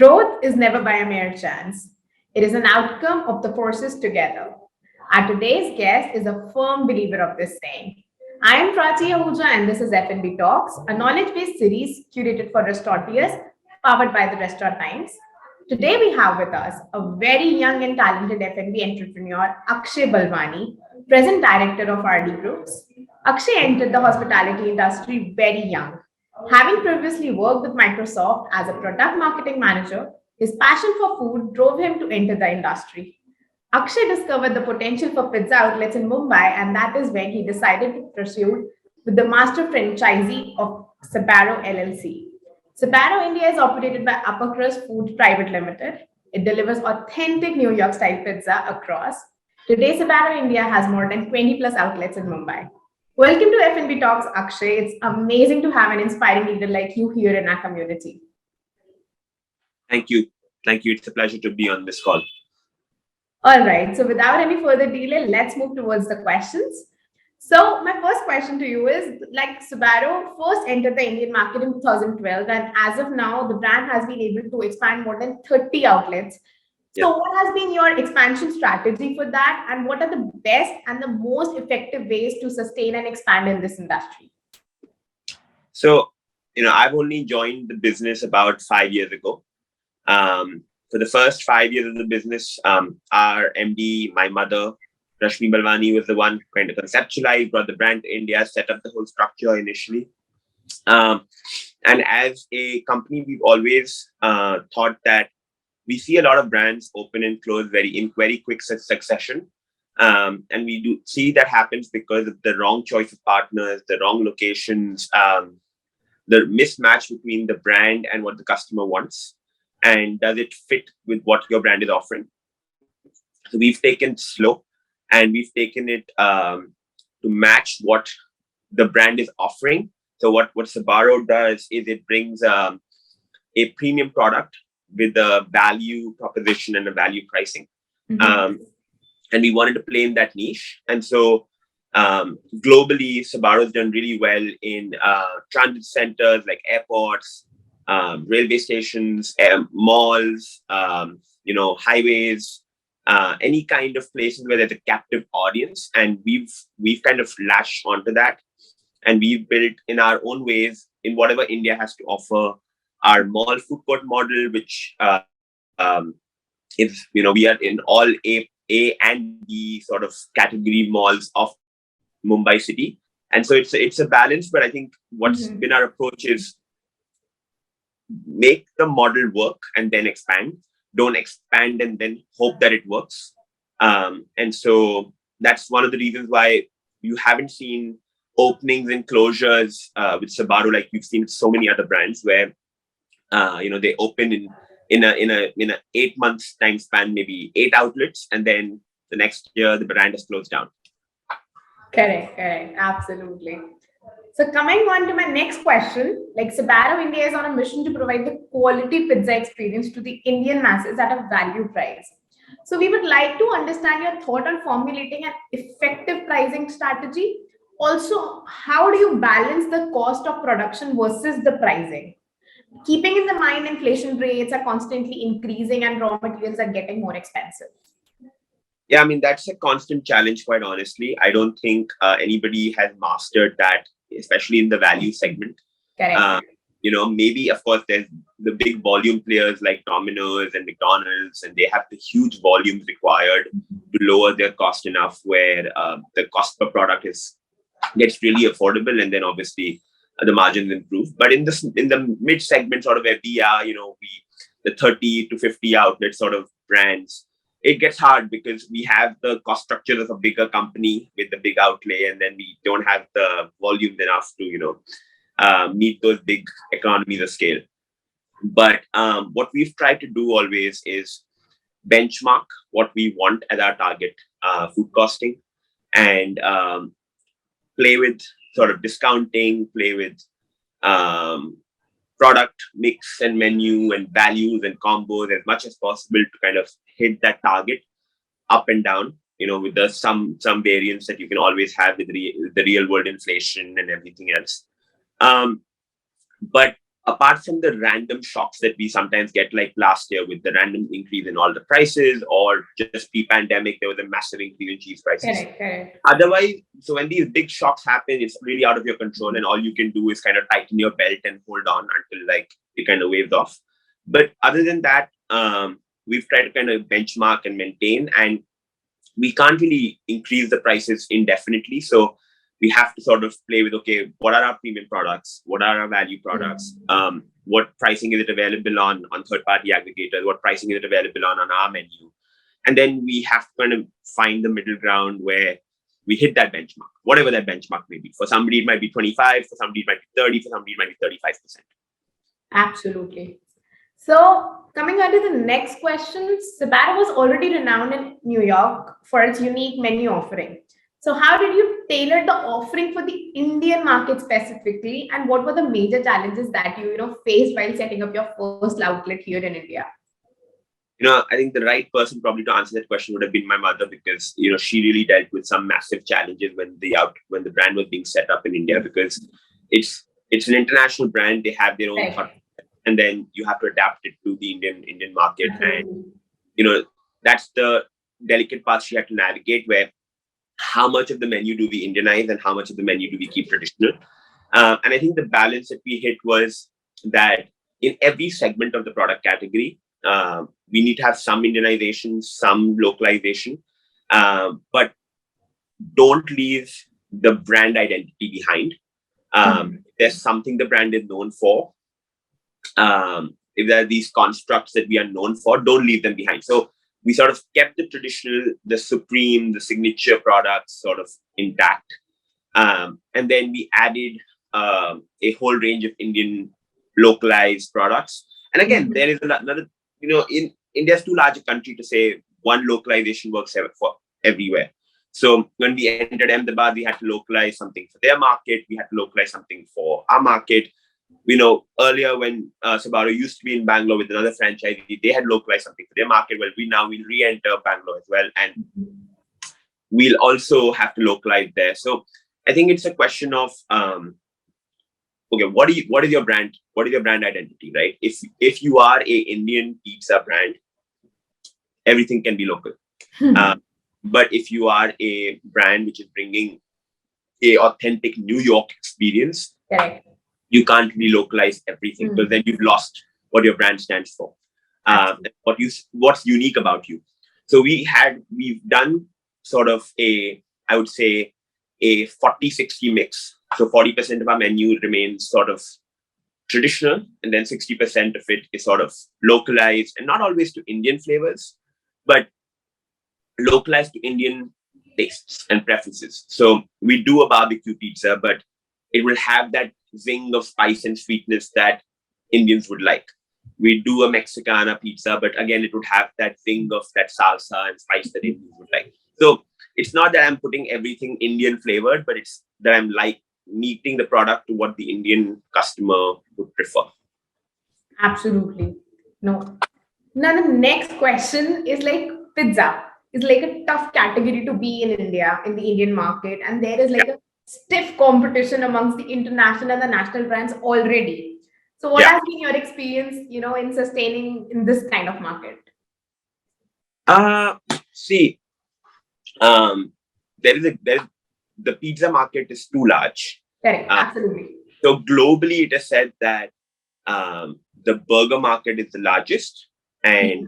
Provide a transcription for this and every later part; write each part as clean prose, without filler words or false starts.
Growth is never by a mere chance. It is an outcome of the forces together. Our today's guest is a firm believer of this saying. I am Prati Ahuja and this is F&B Talks, a knowledge-based series curated for restaurateurs, powered by the Restaurant Times. Today we have with us a very young and talented F&B entrepreneur, Akshay Balwani, present director of RD Groups. Akshay entered the hospitality industry very young. Having previously worked with Microsoft as a product marketing manager, his passion for food drove him to enter the industry. Akshay discovered the potential for pizza outlets in Mumbai, and that is when he decided to pursue with the master franchisee of Sbarro LLC. Sbarro India is operated by Upper Crust Foods Pvt Limited. It delivers authentic New York style pizza across. Today, Sbarro India has more than 20 plus outlets in Mumbai. Welcome to F&B Talks, Akshay. It's amazing to have an inspiring leader like you here in our community. Thank you. Thank you. It's a pleasure to be on this call. All right. So without any further delay, let's move towards the questions. So my first question to you is, like, Sbarro first entered the Indian market in 2012, and as of now, the brand has been able to expand more than 30 outlets. So what has been your expansion strategy for that, and what are the best and the most effective ways to sustain and expand in this industry? So, I've only joined the business about 5 years ago. For the first 5 years of the business, our MD, my mother, Rashmi Balwani, was the one who kind of conceptualized, brought the brand to India, set up the whole structure initially. And as a company, we've always thought that we see a lot of brands open and close in very quick succession. And we do see that happens because of the wrong choice of partners, the wrong locations, the mismatch between the brand and what the customer wants. And does it fit with what your brand is offering? So we've taken slow and we've taken it to match what the brand is offering. So what Sbarro does is it brings a premium product with a value proposition and a value pricing. And we wanted to play in that niche. And so globally, Sbarro has done really well in transit centers like airports, railway stations, malls, highways, any kind of places where there's a captive audience. And we've kind of latched onto that. And we've built in our own ways in whatever India has to offer. Our mall food court model, which is, we are in all A and B sort of category malls of Mumbai city. And so it's a balance, but I think what's been our approach is make the model work and then expand. Don't expand and then hope that it works. And so that's one of the reasons why you haven't seen openings and closures with Sbarro like you've seen with so many other brands where they open in a 8 months time span, maybe 8 outlets, and then the next year the brand is closed down. Correct, absolutely. So coming on to my next question, like Sbarro India is on a mission to provide the quality pizza experience to the Indian masses at a value price. So we would like to understand your thought on formulating an effective pricing strategy. Also, how do you balance the cost of production versus the pricing? Keeping in the mind inflation rates are constantly increasing and raw materials are getting more expensive. Yeah, I mean, that's a constant challenge, quite honestly. I don't think anybody has mastered that, especially in the value segment. Correct. Maybe, of course, there's the big volume players like Domino's and McDonald's, and they have the huge volumes required to lower their cost enough where the cost per product gets really affordable, and then obviously the margins improve. But in the mid segment, sort of where we are, the 30 to 50 outlet sort of brands, it gets hard because we have the cost structure of a bigger company with the big outlay, and then we don't have the volume enough to, meet those big economies of scale. But what we've tried to do always is benchmark what we want as our target food costing and play with sort of discounting, play with product mix and menu and values and combos as much as possible to kind of hit that target up and down, with the some variance that you can always have with the real world inflation and everything else. But apart from the random shocks that we sometimes get, like last year with the random increase in all the prices, or just pre-pandemic, there was a massive increase in cheese prices. Correct, correct. Otherwise, so when these big shocks happen, it's really out of your control, and all you can do is kind of tighten your belt and hold on until like it kind of waves off. But other than that, we've tried to kind of benchmark and maintain, and we can't really increase the prices indefinitely. So we have to sort of play with, okay, what are our premium products? What are our value products? What pricing is it available on third-party aggregators? What pricing is it available on our menu? And then we have to kind of find the middle ground where we hit that benchmark, whatever that benchmark may be. For somebody, it might be 25, for somebody, it might be 30, for somebody, it might be 35%. Absolutely. So, coming on to the next question, Sbarro was already renowned in New York for its unique menu offering. So, how did you tailor the offering for the Indian market specifically, and what were the major challenges that you faced while setting up your first outlet here in India? I think the right person probably to answer that question would have been my mother, because she really dealt with some massive challenges when the brand was being set up in India, because it's an international brand. They have their own Right. thought, and then you have to adapt it to the Indian market, and Absolutely. that's the delicate part she had to navigate, where how much of the menu do we Indianize and how much of the menu do we keep traditional. And I think the balance that we hit was that in every segment of the product category, we need to have some Indianization, some localization, but don't leave the brand identity behind. If there's something the brand is known for, if there are these constructs that we are known for, don't leave them behind. So we sort of kept the traditional, the supreme, the signature products sort of intact. And then we added a whole range of Indian localized products. And again, there is another, in India's too large a country to say one localization works for everywhere. So when we entered Ahmedabad, we had to localize something for their market. We had to localize something for our market. Earlier when Sbarro used to be in Bangalore with another franchisee, they had localized something for their market. Well, we'll re-enter Bangalore as well, and we'll also have to localize there. So I think it's a question of okay, what is your brand? What is your brand identity, right? If you are a Indian pizza brand, everything can be local. But if you are a brand which is bringing a authentic New York experience, Correct. you can't relocalize everything, because then you've lost what your brand stands for, what's unique about you. So we've done sort of I would say a 40-60 mix. So 40% of our menu remains sort of traditional, and then 60% of it is sort of localized, and not always to Indian flavors, but localized to Indian tastes and preferences. So we do a barbecue pizza, but it will have that zing of spice and sweetness that Indians would like. We do a Mexicana pizza, but again, it would have that zing of that salsa and spice that Indians would like. So it's not that I'm putting everything Indian flavored, but it's that I'm like meeting the product to what the Indian customer would prefer. Absolutely. No. Now the next question is like pizza is like a tough category to be in India, in the Indian market, and there is like a stiff competition amongst the international and the national brands already. So what Yeah. has been your experience in sustaining in this kind of market? See, the pizza market is too large. Correct. Absolutely. So globally, it is said that the burger market is the largest, and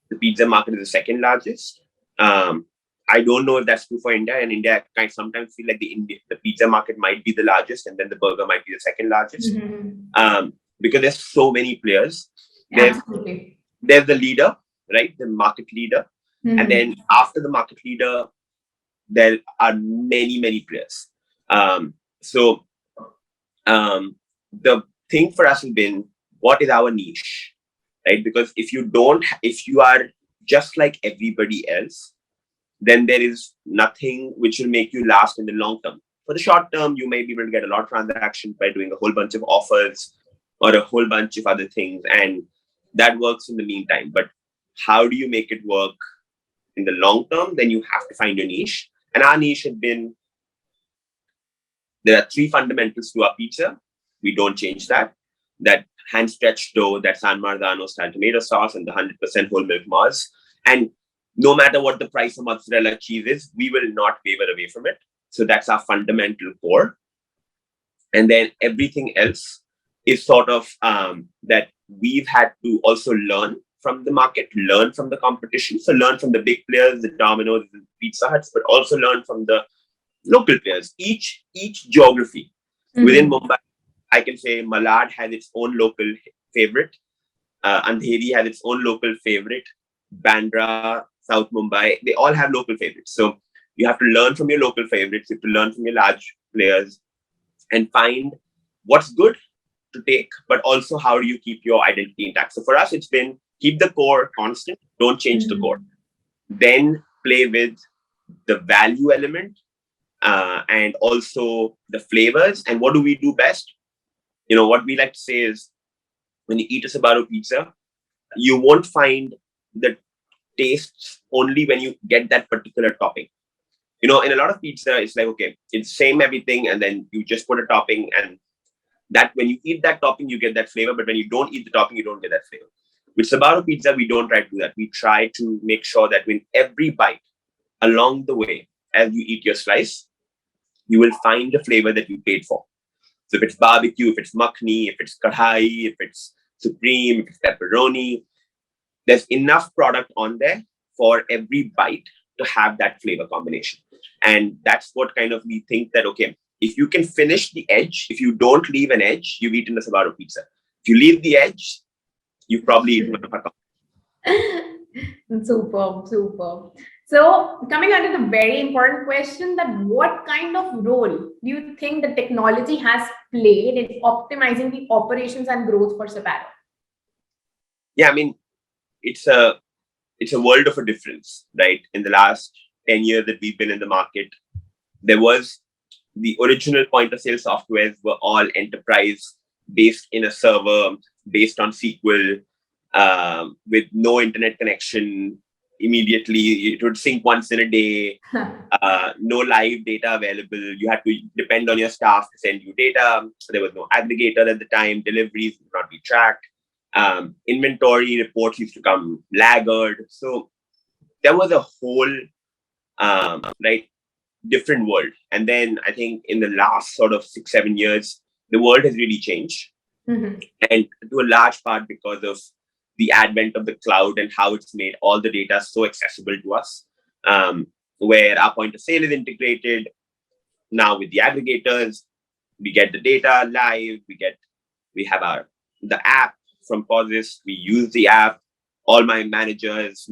the pizza market is the second largest. I don't know if that's true for India. And India, I sometimes feel like the pizza market might be the largest, and then the burger might be the second largest, because there's so many players. Absolutely. There's the leader, right? The market leader. And then after the market leader, there are many players. So the thing for us has been, what is our niche, right? Because if you are just like everybody else, then there is nothing which will make you last in the long term. For the short term, you may be able to get a lot of transactions by doing a whole bunch of offers or a whole bunch of other things, and that works in the meantime. But how do you make it work in the long term? Then you have to find your niche. And our niche had been, there are 3 fundamentals to our pizza. We don't change that. that hand stretched dough, that San Marzano style tomato sauce, and the 100% whole milk Mars. And no matter what the price of mozzarella cheese is, we will not waver away from it. So that's our fundamental core. And then everything else is sort of that we've had to also learn from the market, learn from the competition. So learn from the big players, the Domino's, the Pizza Huts, but also learn from the local players. Each geography within Mhm. Mumbai, I can say Malad has its own local favorite. Andheri has its own local favorite. Bandra, South Mumbai, they all have local favorites. So you have to learn from your local favorites. You have to learn from your large players and find what's good to take, but also how do you keep your identity intact. So for us, it's been keep the core constant, don't change the core. Mhm. Then play with the value element and also the flavors. And what do we do best? What we like to say is when you eat a Sbarro pizza, you won't find the tastes only when you get that particular topping. In a lot of pizza, it's like, okay, it's same everything, and then you just put a topping, and that when you eat that topping, you get that flavor. But when you don't eat the topping, you don't get that flavor. With Sbarro pizza, we don't try to do that. We try to make sure that with every bite along the way, as you eat your slice, you will find the flavor that you paid for. So if it's barbecue, if it's makhni, if it's kadhai, if it's supreme, if it's pepperoni, there's enough product on there for every bite to have that flavor combination. And that's what kind of we think that, okay, if you can finish the edge, if you don't leave an edge, you've eaten the Sbarro pizza. If you leave the edge, you've probably eaten one of our. Superb, superb. So, coming on to the very important question that what kind of role do you think the technology has played in optimizing the operations and growth for Sbarro? Yeah, I mean, it's a world of a difference, right? In the last 10 years that we've been in the market, there was the original point of sale softwares were all enterprise based in a server, based on SQL, with no internet connection. Immediately, it would sync once in a day. No live data available. You had to depend on your staff to send you data. So there was no aggregator at the time. Deliveries could not be tracked. Inventory reports used to come laggard. So there was a whole right different world. And then I think in the last sort of 6-7 years, the world has really changed, Mhm. and to a large part because of the advent of the cloud and how it's made all the data so accessible to us. Where our point of sale is integrated now with the aggregators, we get the data live. We have the app from Posist. We use the app. All my managers,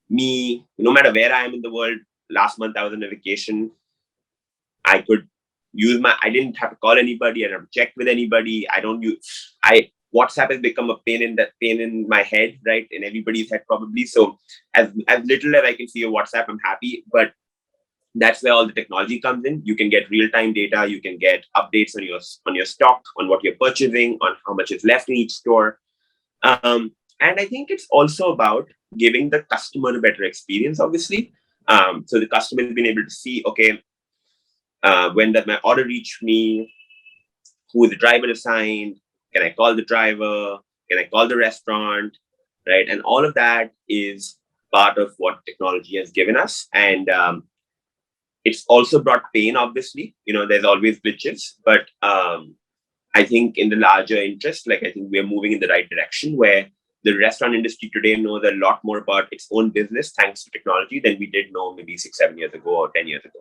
me, no matter where I am in the world. Last month I was on a vacation. I could I didn't have to call anybody. I didn't have to check with anybody. I don't use, WhatsApp has become a pain in my head, right? In everybody's head probably. So as little as I can see a WhatsApp, I'm happy. But that's where all the technology comes in. You can get real-time data. You can get updates on your stock, on what you're purchasing, on how much is left in each store. And I think it's also about giving the customer a better experience, obviously. So the customer has been able to see, okay, when that my order reach me, who the driver assigned, can I call the driver, can I call the restaurant, right? And all of that is part of what technology has given us. And it's also brought pain, obviously. There's always glitches, but I think in the larger interest, like I think we're moving in the right direction where the restaurant industry today knows a lot more about its own business thanks to technology than we did know maybe 6-7 years ago or 10 years ago.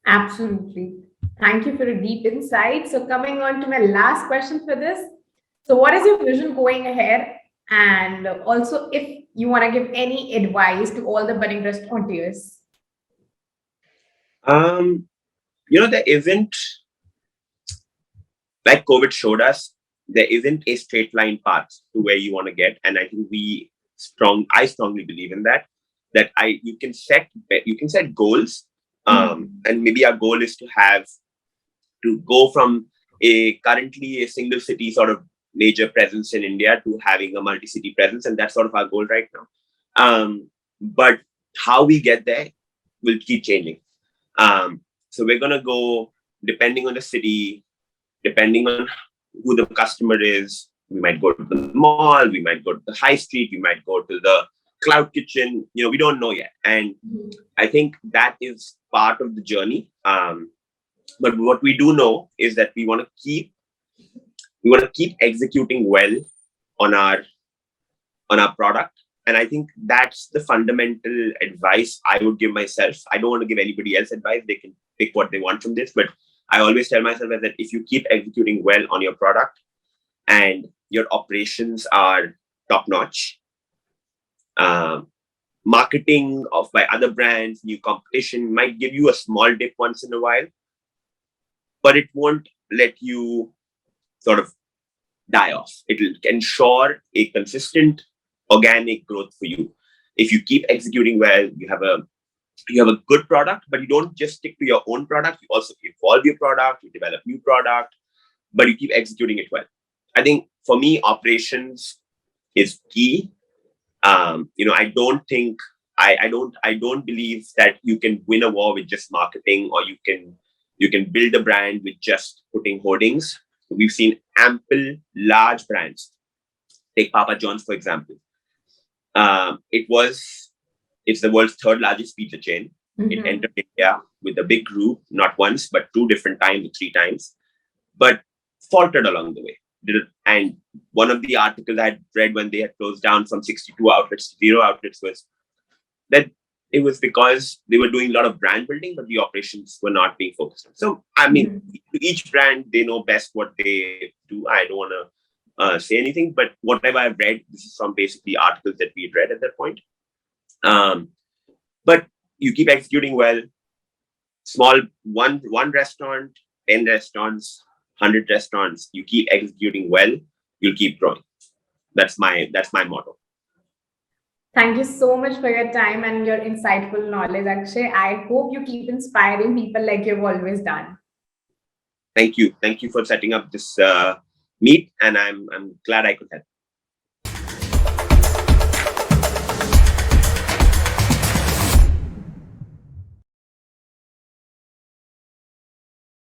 Absolutely. Thank you for a deep insight. So, coming on to my last question for this. So, what is your vision going ahead? And also, if you want to give any advice to all the budding restaurateurs. Um, there isn't, like COVID showed us, there isn't a straight line path to where you want to get. And I think I strongly believe in that, you can set goals. Mhm. And maybe our goal is to go from currently a single city sort of major presence in India to having a multi-city presence. And that's sort of our goal right now. But how we get there will keep changing. So we're going to go depending on the city, depending on who the customer is. We might go to the mall, we might go to the high street, we might go to the cloud kitchen. We don't know yet. And I think that is part of the journey. But what we do know is that we want to keep executing well on our product. And I think that's the fundamental advice I would give myself. I don't want to give anybody else advice. They can pick what they want from this, but I always tell myself that if you keep executing well on your product and your operations are top notch, marketing by other brands, new competition might give you a small dip once in a while, but it won't let you sort of die off. It will ensure a consistent organic growth for you. If you keep executing well, you have a good product, but you don't just stick to your own product. You also evolve your product, you develop new product, but you keep executing it well. I think for me, operations is key. I don't think I don't believe that you can win a war with just marketing, or you can build a brand with just putting hoardings. We've seen ample large brands. Take Papa John's, for example. It's the world's third largest pizza chain. It entered India with a big group, not once, but 2 different times, 3 times, but faltered along the way. And one of the articles I had read when they had closed down from 62 outlets to 0 outlets was that it was because they were doing a lot of brand building, but the operations were not being focused on. So, I mean, each brand, they know best what they do. I don't want to say anything, but whatever I've read, this is from basically articles that we had read at that point. But you keep executing well. Small one restaurant, 10 restaurants, 100 restaurants. You keep executing well, you'll keep growing. That's my motto. Thank you so much for your time and your insightful knowledge, Akshay. I hope you keep inspiring people like you've always done. Thank you for setting up this meet, and I'm glad I could help.